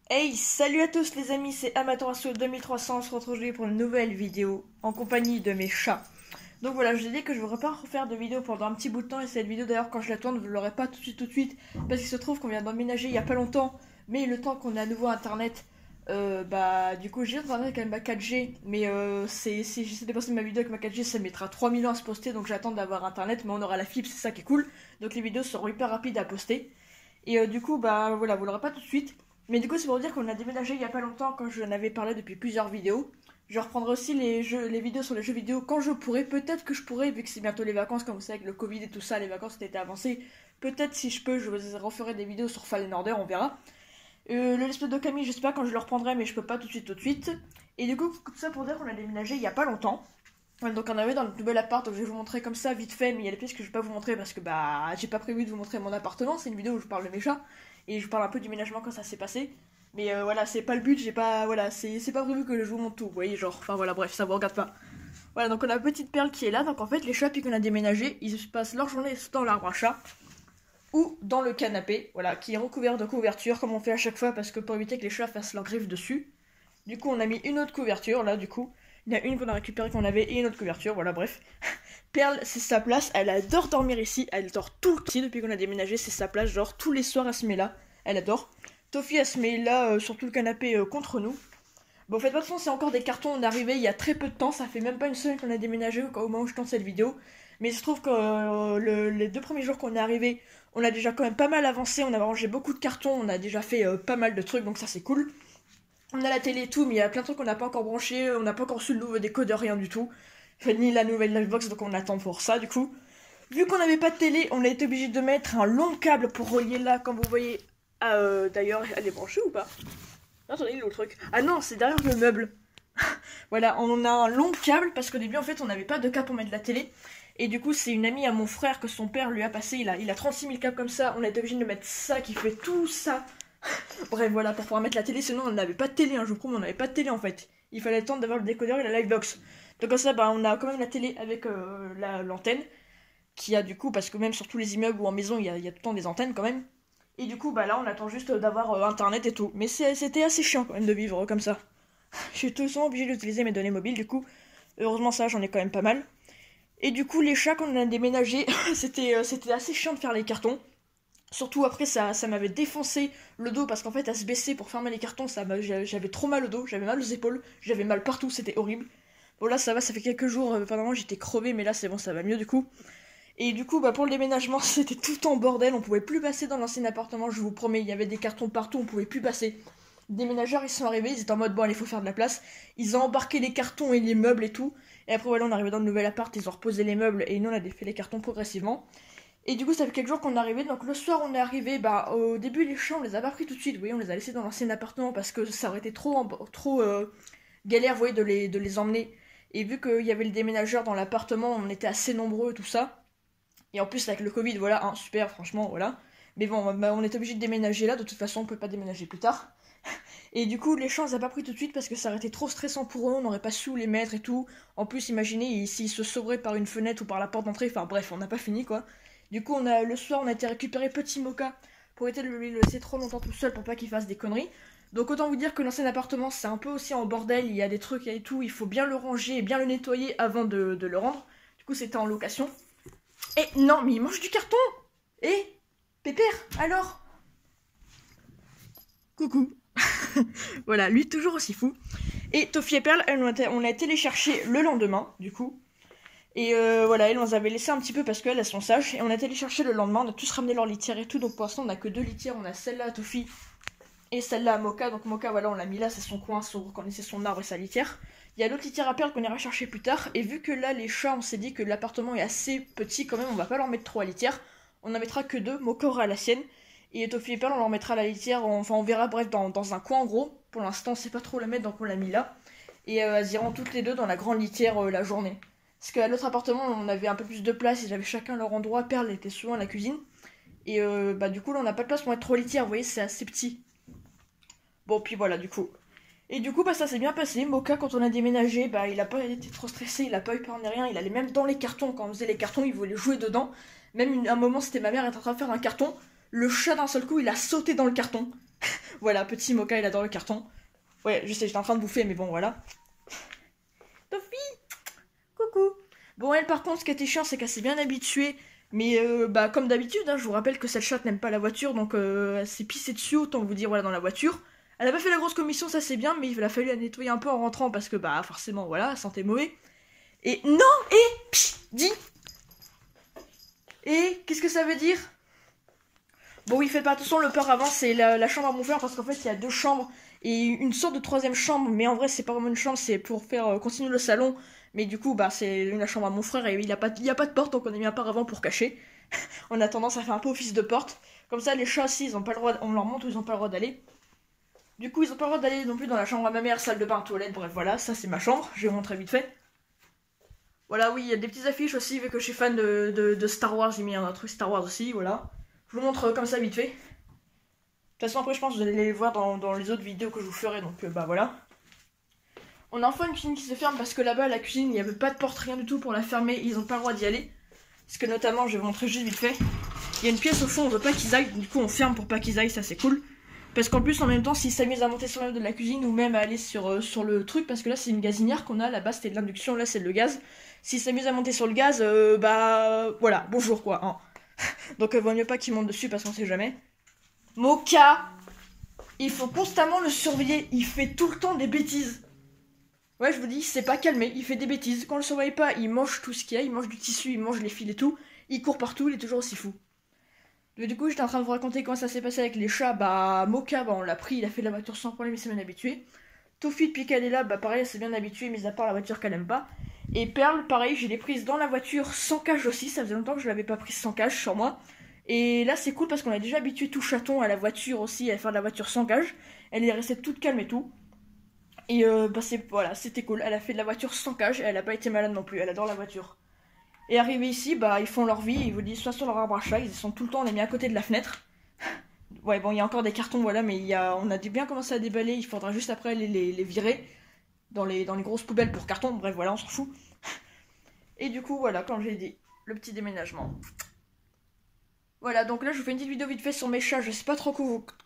Hey, salut à tous les amis, c'est Amaterasu 2300, on se retrouve aujourd'hui pour une nouvelle vidéo en compagnie de mes chats. Donc voilà, je vous ai dit que je ne voudrais pas refaire de vidéo pendant un petit bout de temps et cette vidéo d'ailleurs quand je la tourne vous ne l'aurez pas tout de suite parce qu'il se trouve qu'on vient d'emménager il y a pas longtemps mais le temps qu'on a à nouveau internet, du coup j'ai internet avec ma 4G mais si j'essaie de passer ma vidéo avec ma 4G ça mettra 3000 ans à se poster donc j'attends d'avoir internet mais on aura la fibre, c'est ça qui est cool, donc les vidéos seront hyper rapides à poster. Et du coup, bah voilà, vous l'aurez pas tout de suite. Mais du coup, c'est pour dire qu'on a déménagé il y a pas longtemps, quand je n'avais parlé depuis plusieurs vidéos. Je reprendrai aussi les vidéos sur les jeux vidéo quand je pourrai. Peut-être que je pourrai, vu que c'est bientôt les vacances, comme vous savez, avec le Covid et tout ça, les vacances ont été avancées. Peut-être si je peux, je vous referai des vidéos sur Fallen Order, on verra. Le Let's Play de Camille, je sais pas quand je le reprendrai, mais je peux pas tout de suite. Et du coup, tout ça pour dire qu'on a déménagé il y a pas longtemps. Ouais, donc on avait dans le nouvel appart, donc je vais vous montrer comme ça vite fait, mais il y a des pièces que je vais pas vous montrer parce que bah j'ai pas prévu de vous montrer mon appartement, c'est une vidéo où je parle de mes chats et je parle un peu du ménagement quand ça s'est passé. Mais voilà, c'est pas le but, j'ai pas voilà, c'est pas prévu que je vous montre tout, vous voyez, genre enfin voilà, bref, ça vous regarde pas. Voilà, donc on a petite perle qui est là, donc en fait les chats depuis qu'on a déménagé, ils se passent leur journée dans l'arbre à chat ou dans le canapé, voilà, qui est recouvert de couverture comme on fait à chaque fois parce que pour éviter que les chats fassent leurs griffes dessus. Du coup, on a mis une autre couverture là, du coup. Il y a une qu'on a récupérée qu'on avait et une autre couverture, voilà, bref. Perle, c'est sa place, elle adore dormir ici, elle dort tout ici depuis qu'on a déménagé, c'est sa place, genre tous les soirs elle se met là, elle adore. Toffee elle se met là sur tout le canapé contre nous. Bon, faites pas de façon, c'est encore des cartons, on est arrivé il y a très peu de temps, ça fait même pas une semaine qu'on a déménagé au moment où je tourne cette vidéo. Mais il se trouve que les 2 premiers jours qu'on est arrivé, on a déjà quand même pas mal avancé, on a rangé beaucoup de cartons, on a déjà fait pas mal de trucs, donc ça c'est cool. On a la télé et tout, mais il y a plein de trucs qu'on n'a pas encore branché, on n'a pas encore reçu le nouveau décodeur, rien du tout. Enfin, ni la nouvelle Livebox, donc on attend pour ça du coup. Vu qu'on n'avait pas de télé, on a été obligé de mettre un long câble pour relier là, comme vous voyez. D'ailleurs, elle est branchée ou pas? Attendez, il est où le truc? Ah non, c'est derrière le meuble. Voilà, on a un long câble parce qu'au début en fait on n'avait pas de câble pour mettre la télé. Et du coup c'est une amie à mon frère que son père lui a passé, il a 36 000 câbles comme ça, on a été obligé de mettre ça qui fait tout ça. Bref voilà, pour pouvoir mettre la télé, sinon on n'avait pas de télé, hein, je vous promets, on n'avait pas de télé en fait. Il fallait attendre d'avoir le décodeur et la livebox. Donc comme ça bah, on a quand même la télé avec l'antenne, qui a du coup, parce que même sur tous les immeubles ou en maison il y a tout le temps des antennes quand même. Et du coup bah là on attend juste d'avoir internet et tout. Mais c'était assez chiant quand même de vivre comme ça. Je suis tout le temps obligée d'utiliser mes données mobiles, du coup, heureusement ça, j'en ai quand même pas mal. Et du coup, les chats, quand on a déménagé, c'était assez chiant de faire les cartons. Surtout après, ça m'avait défoncé le dos parce qu'en fait, à se baisser pour fermer les cartons, j'avais trop mal au dos, j'avais mal aux épaules, j'avais mal partout, c'était horrible. Bon, là, ça va, ça fait quelques jours, pendant un moment, j'étais crevée, mais là, c'est bon, ça va mieux du coup. Et du coup, bah, pour le déménagement, c'était tout en bordel, on pouvait plus passer dans l'ancien appartement, je vous promets, il y avait des cartons partout, on pouvait plus passer. Les déménageurs, ils sont arrivés, ils étaient en mode bon, allez, faut faire de la place. Ils ont embarqué les cartons et les meubles et tout. Et après, voilà, on est arrivé dans le nouvel appart, ils ont reposé les meubles et nous, on a défait les cartons progressivement. Et du coup, ça fait quelques jours qu'on est arrivé. Donc, le soir, on est arrivé. Bah, au début, les chats, on les a pas pris tout de suite. Vous voyez, on les a laissés dans l'ancien appartement parce que ça aurait été trop galère, vous voyez, de les emmener. Et vu qu'il y avait le déménageur dans l'appartement, on était assez nombreux, tout ça. Et en plus, avec le Covid, voilà, hein, super, franchement, voilà. Mais bon, bah, on est obligé de déménager là. De toute façon, on peut pas déménager plus tard. Et du coup, les champs, on les a pas pris tout de suite parce que ça aurait été trop stressant pour eux, on n'aurait pas su où les mettre et tout. En plus, imaginez s'ils se sauveraient par une fenêtre ou par la porte d'entrée, enfin bref, on n'a pas fini quoi. Du coup, le soir, on a été récupérer Petit Mocha pour éviter de le laisser trop longtemps tout seul pour pas qu'il fasse des conneries. Donc autant vous dire que l'ancien appartement, c'est un peu aussi en bordel, il y a des trucs et tout, il faut bien le ranger et bien le nettoyer avant de le rendre. Du coup, c'était en location. Et non, mais il mange du carton. Et Pépère, alors? Coucou. Voilà, lui toujours aussi fou. Et Toffee et Perle, on a été les chercher le lendemain, du coup. Et voilà, elles, on les avait laissé un petit peu parce qu'elles sont sages. Et on a été les chercher le lendemain, on a tous ramené leur litière et tout. Donc pour l'instant, on a que 2 litières. On a celle-là à Toffee et celle-là à Mocha. Donc Mocha, voilà, on l'a mis là, c'est son coin, vous reconnaissez son arbre et sa litière. Il y a l'autre litière à Perle qu'on ira chercher plus tard. Et vu que là, les chats, on s'est dit que l'appartement est assez petit quand même, on va pas leur mettre 3 litières. On en mettra que 2, Mocha aura la sienne. Et Toffee et Perle, on leur mettra la litière, enfin on verra, bref, dans un coin en gros. Pour l'instant, on sait pas trop la mettre, donc on l'a mis là. Et elles iront toutes les deux dans la grande litière la journée. Parce qu'à l'autre appartement, on avait un peu plus de place, ils avaient chacun leur endroit. Perle était souvent à la cuisine. Et bah du coup, là, on n'a pas de place pour mettre 3 litières, vous voyez, c'est assez petit. Bon, puis voilà, du coup. Et du coup, bah ça s'est bien passé. Mocha, quand on a déménagé, bah il a pas été trop stressé, il a pas eu peur ni rien. Il allait même dans les cartons. Quand on faisait les cartons, il voulait jouer dedans. Même un moment, c'était ma mère était en train de faire un carton. Le chat, d'un seul coup, il a sauté dans le carton. Voilà, petit Mocha, il adore le carton. Ouais, je sais, j'étais en train de bouffer, mais bon, voilà. Toffee, coucou. Bon, elle, par contre, ce qui était chiant, c'est qu'elle s'est bien habituée. Mais, bah, comme d'habitude, hein, je vous rappelle que cette chatte n'aime pas la voiture, donc elle s'est pissée dessus, autant vous dire, voilà, dans la voiture. Elle a pas fait la grosse commission, ça c'est bien, mais il a fallu la nettoyer un peu en rentrant, parce que, bah, forcément, voilà, elle sentait mauvais. Et non, et, psh, dis. Et, qu'est-ce que ça veut dire? Bon, oui, faites pas attention, le peur avant, c'est la chambre à mon frère, parce qu'en fait, il y a deux chambres et une sorte de troisième chambre, mais en vrai, c'est pas vraiment une chambre, c'est pour faire continuer le salon. Mais du coup, bah, c'est la chambre à mon frère et il y a pas de porte, donc on a mis un paravent pour cacher. On a tendance à faire un peu office de porte. Comme ça, les chats aussi, ils ont pas le droit, on leur montre où ils ont pas le droit d'aller. Du coup, ils ont pas le droit d'aller non plus dans la chambre à ma mère, salle de bain, toilette, bref, voilà, ça c'est ma chambre, je vais vous montrer vite fait. Voilà, oui, il y a des petites affiches aussi, vu que je suis fan de Star Wars, j'ai mis un truc Star Wars aussi, voilà. Je vous montre comme ça vite fait. De toute façon, après, je pense que vous allez les voir dans les autres vidéos que je vous ferai, donc bah voilà. On a enfin une cuisine qui se ferme parce que là-bas, la cuisine, il n'y avait pas de porte, rien du tout pour la fermer, ils n'ont pas le droit d'y aller. Parce que notamment, je vais vous montrer juste vite fait. Il y a une pièce au fond, on veut pas qu'ils aillent, du coup on ferme pour pas qu'ils aillent, ça c'est cool. Parce qu'en plus, en même temps, s'ils s'amusent à monter sur le de la cuisine ou même à aller sur le truc, parce que là c'est une gazinière qu'on a, là-bas c'était de l'induction, là c'est le gaz. S'ils s'amusent à monter sur le gaz, bah voilà, bonjour quoi. Hein. Donc vaut mieux pas qu'ils montent dessus parce qu'on sait jamais. Mocha, il faut constamment le surveiller, il fait tout le temps des bêtises. Ouais, je vous dis, c'est pas calmé, il fait des bêtises. Quand on le surveille pas, il mange tout ce qu'il y a, il mange du tissu, il mange les fils et tout. Il court partout, il est toujours aussi fou. Mais du coup, j'étais en train de vous raconter comment ça s'est passé avec les chats. Bah, Mocha, bah, on l'a pris, il a fait de la voiture sans problème, il s'est bien habitué. Toffee, depuis qu'elle est là, bah pareil, elle s'est bien habituée, mis à part la voiture qu'elle aime pas. Et Perle, pareil, je l'ai prise dans la voiture sans cage aussi, ça faisait longtemps que je l'avais pas prise sans cage sur moi. Et là, c'est cool parce qu'on a déjà habitué tout chaton à la voiture aussi, à faire de la voiture sans cage. Elle est restée toute calme et tout. Et bah voilà, c'était cool. Elle a fait de la voiture sans cage et elle a pas été malade non plus. Elle adore la voiture. Et arrivés ici, bah ils font leur vie. Ils vous disent soit sur leur arbre à chat, ils sont tout le temps, on les met à côté de la fenêtre. Ouais, bon, il y a encore des cartons, voilà, mais on a bien commencé à déballer. Il faudra juste après les virer dans les grosses poubelles pour carton. Bref, voilà, on s'en fout. Et du coup, voilà, comme j'ai dit, le petit déménagement. Voilà, donc là je vous fais une petite vidéo vite fait sur mes chats, je sais pas trop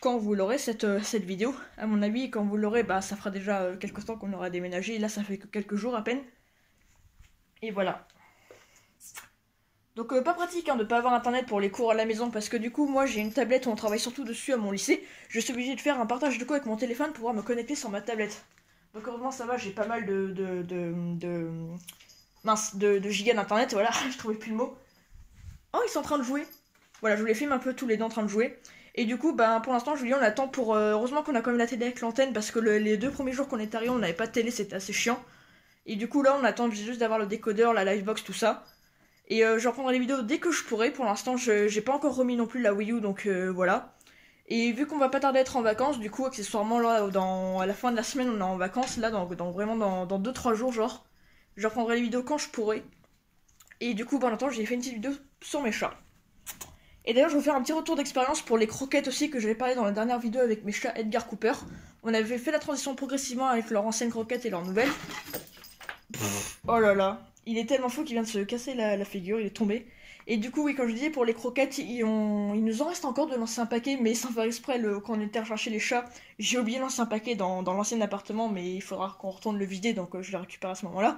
quand vous l'aurez cette vidéo. À mon avis, quand vous l'aurez, bah ça fera déjà quelques temps qu'on aura déménagé, et là ça fait que quelques jours à peine. Et voilà. Donc pas pratique hein, de pas avoir internet pour les cours à la maison, parce que du coup moi j'ai une tablette où on travaille surtout dessus à mon lycée. Je suis obligée de faire un partage de cours avec mon téléphone pour pouvoir me connecter sur ma tablette. Donc heureusement ça va, j'ai pas mal de gigas d'internet, voilà, je trouvais plus le mot. Oh, ils sont en train de jouer. Voilà, je vous les filme un peu tous les deux en train de jouer. Et du coup, bah, pour l'instant, Julien, on attend pour... heureusement qu'on a quand même la télé avec l'antenne, parce que les 2 premiers jours qu'on est arrivé, on n'avait pas de télé, c'était assez chiant. Et du coup, là, on attend juste d'avoir le décodeur, la livebox, tout ça. Et je reprendrai les vidéos dès que je pourrai. Pour l'instant, j'ai pas encore remis non plus la Wii U, donc voilà. Et vu qu'on va pas tarder à être en vacances, du coup, accessoirement, là, à la fin de la semaine, on est en vacances, là, vraiment dans 2-3 jours, genre. Je reprendrai les vidéos quand je pourrai. Et du coup, pendant le temps, j'ai fait une petite vidéo sur mes chats. Et d'ailleurs, je vais vous faire un petit retour d'expérience pour les croquettes aussi que j'avais parlé dans la dernière vidéo avec mes chats Edgar Cooper. On avait fait la transition progressivement avec leur ancienne croquette et leur nouvelle. Oh là là, il est tellement fou qu'il vient de se casser la figure, il est tombé. Et du coup, oui, comme je disais, pour les croquettes, il nous en reste encore de l'ancien paquet, mais sans faire exprès, quand on était rechercher les chats, j'ai oublié l'ancien paquet dans l'ancien appartement, mais il faudra qu'on retourne le vider, donc je le récupère à ce moment-là.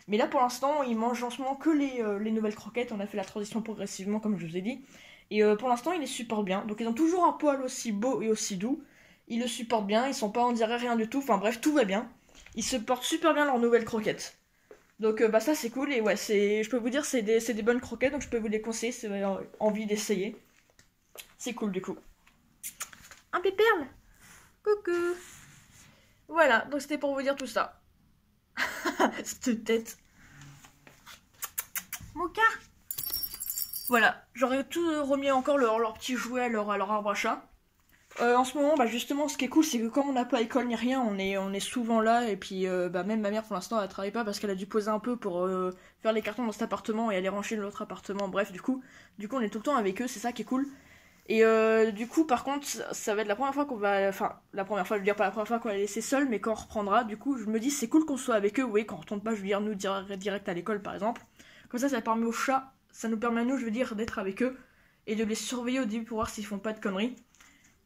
Mais là, pour l'instant, ils mangent en ce moment que les nouvelles croquettes, on a fait la transition progressivement, comme je vous ai dit. Et pour l'instant, ils les supportent bien. Donc ils ont toujours un poil aussi beau et aussi doux. Ils le supportent bien, ils sont pas en diarrhée, rien du tout. Enfin bref, tout va bien. Ils se portent super bien leurs nouvelles croquettes. Donc bah ça c'est cool. Et ouais, je peux vous dire, c'est des bonnes croquettes. Donc je peux vous les conseiller si vous avez envie d'essayer. C'est cool du coup. Un péperle. Coucou. Voilà, donc c'était pour vous dire tout ça. Cette tête. Mocha. Voilà, j'aurais tout remis encore leur petit jouet à leur arbre à chat. En ce moment, bah justement, ce qui est cool, c'est que comme on n'a pas école ni rien, on est souvent là. Et puis, bah même ma mère, pour l'instant, elle travaille pas parce qu'elle a dû poser un peu pour faire les cartons dans cet appartement et aller ranger dans l'autre appartement. Bref, du coup, on est tout le temps avec eux, c'est ça qui est cool. Et du coup, par contre, ça va être la première fois qu'on va... Enfin, la première fois, je veux dire pas la première fois qu'on va les laisser seuls, mais quand on reprendra, du coup, je me dis, c'est cool qu'on soit avec eux. Oui, quand on retourne pas, je veux dire, nous, direct à l'école, par exemple. Comme ça permet aux chats... Ça nous permet à nous, je veux dire, d'être avec eux et de les surveiller au début pour voir s'ils font pas de conneries.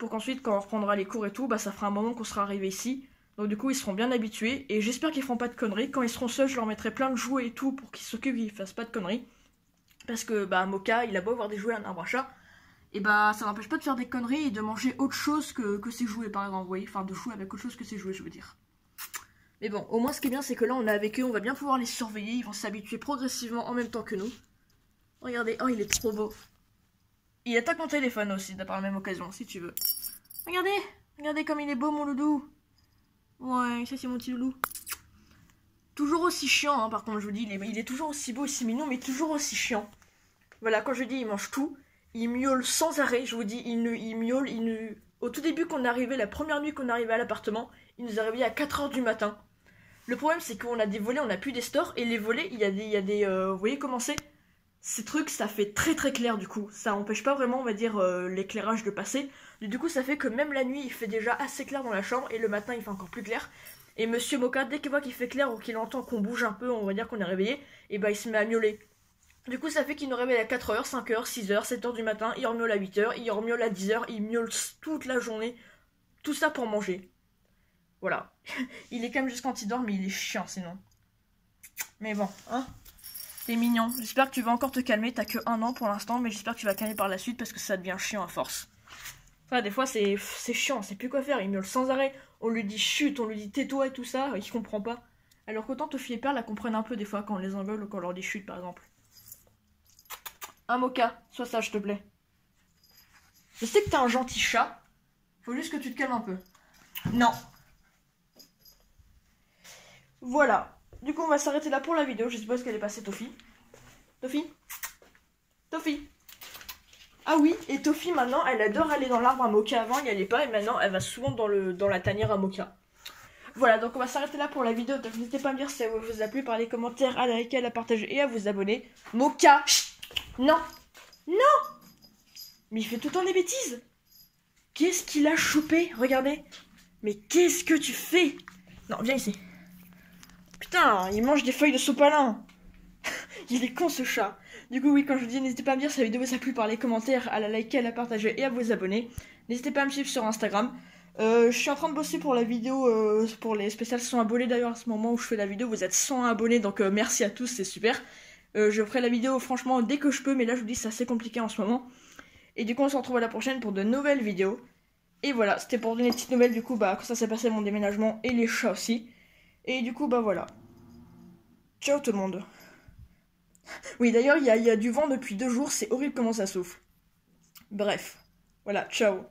pour qu'ensuite, quand on reprendra les cours et tout, bah ça fera un moment qu'on sera arrivé ici. Donc du coup, ils seront bien habitués, et j'espère qu'ils feront pas de conneries. Quand ils seront seuls, je leur mettrai plein de jouets et tout, pour qu'ils s'occupent, qu'ils fassent pas de conneries. Parce que, bah, Mocha, il a beau avoir des jouets, un arbre à chat, et bah, ça n'empêche pas de faire des conneries et de manger autre chose que ses jouets, par exemple, vous voyez. Enfin, de jouer avec autre chose que ses jouets, je veux dire. Mais bon, au moins, ce qui est bien, c'est que là, on est avec eux, on va bien pouvoir les surveiller, ils vont s'habituer progressivement en même temps que nous. Regardez, oh, il est trop beau. Il attaque mon téléphone aussi, par la même occasion, si tu veux. Regardez, regardez comme il est beau, mon loulou. Ouais, ça c'est mon petit loulou. Toujours aussi chiant, hein, par contre, je vous dis, il est toujours aussi beau, aussi mignon, mais toujours aussi chiant. Voilà, quand je dis il mange tout, il miaule sans arrêt, je vous dis, il miaule, Au tout début qu'on est arrivé, la première nuit qu'on est arrivé à l'appartement, il nous est réveillé à 4 h du matin. Le problème, c'est qu'on a des volets, on n'a plus des stores, et les volets, il y a des vous voyez comment c'est? Ces trucs, ça fait très très clair du coup. Ça empêche pas vraiment, on va dire, l'éclairage de passer. Du coup, ça fait que même la nuit, il fait déjà assez clair dans la chambre, et le matin, il fait encore plus clair. Et Monsieur Mocha, dès qu'il voit qu'il fait clair ou qu'il entend qu'on bouge un peu, on va dire qu'on est réveillé, et bah il se met à miauler. Du coup, ça fait qu'il nous réveille à 4 h, 5 h, 6 h, 7 h du matin, il remiaule à 8 h, il remiaule à 10 h, il miaule toute la journée. Tout ça pour manger. Voilà. Il est calme juste quand il dort, mais il est chiant sinon. Mais bon, hein. T'es mignon. J'espère que tu vas encore te calmer. T'as que 1 an pour l'instant, mais j'espère que tu vas calmer par la suite parce que ça devient chiant à force. Enfin, des fois, c'est chiant, on sait plus quoi faire. Il miaule sans arrêt. On lui dit chut, on lui dit tais-toi et tout ça. Il comprend pas. Alors qu'autant Tofi et Perle la comprennent un peu des fois quand on les engueule ou quand on leur dit chut, par exemple. Un Mocha, sois sage, s'il te plaît. Je sais que t'es un gentil chat. Faut juste que tu te calmes un peu. Non. Voilà. Du coup, on va s'arrêter là pour la vidéo. Je sais pas ce qu'elle est passée, Tofi. Tofi Tofi. Ah oui, et Tofi, maintenant, elle adore aller dans l'arbre à Mocha. Avant, elle n'y allait pas, et maintenant, elle va souvent dans la tanière à Mocha. Voilà, donc on va s'arrêter là pour la vidéo. Donc n'hésitez pas à me dire si ça vous a plu par les commentaires, à liker, à la partager et à vous abonner. Mocha. Non. Non. Mais il fait tout le temps des bêtises. Qu'est-ce qu'il a chopé? Regardez. Mais qu'est-ce que tu fais? Non, viens ici. Putain, il mange des feuilles de sopalin. Il est con ce chat. Du coup, oui, quand je vous dis, n'hésitez pas à me dire si la vidéo vous a plu par les commentaires, à la liker, à la partager et à vous abonner. N'hésitez pas à me suivre sur Instagram. Je suis en train de bosser pour la vidéo, pour les spéciales 100 abonnés d'ailleurs à ce moment où je fais la vidéo. Vous êtes 100 abonnés, donc merci à tous, c'est super. Je ferai la vidéo franchement dès que je peux, mais là je vous dis c'est assez compliqué en ce moment. Et du coup, on se retrouve à la prochaine pour de nouvelles vidéos. Et voilà, c'était pour donner une petite nouvelle du coup, bah, que ça s'est passé mon déménagement et les chats aussi. Et du coup, bah voilà. Ciao tout le monde. Oui, d'ailleurs, il y a du vent depuis 2 jours, c'est horrible comment ça souffle. Bref, voilà, ciao.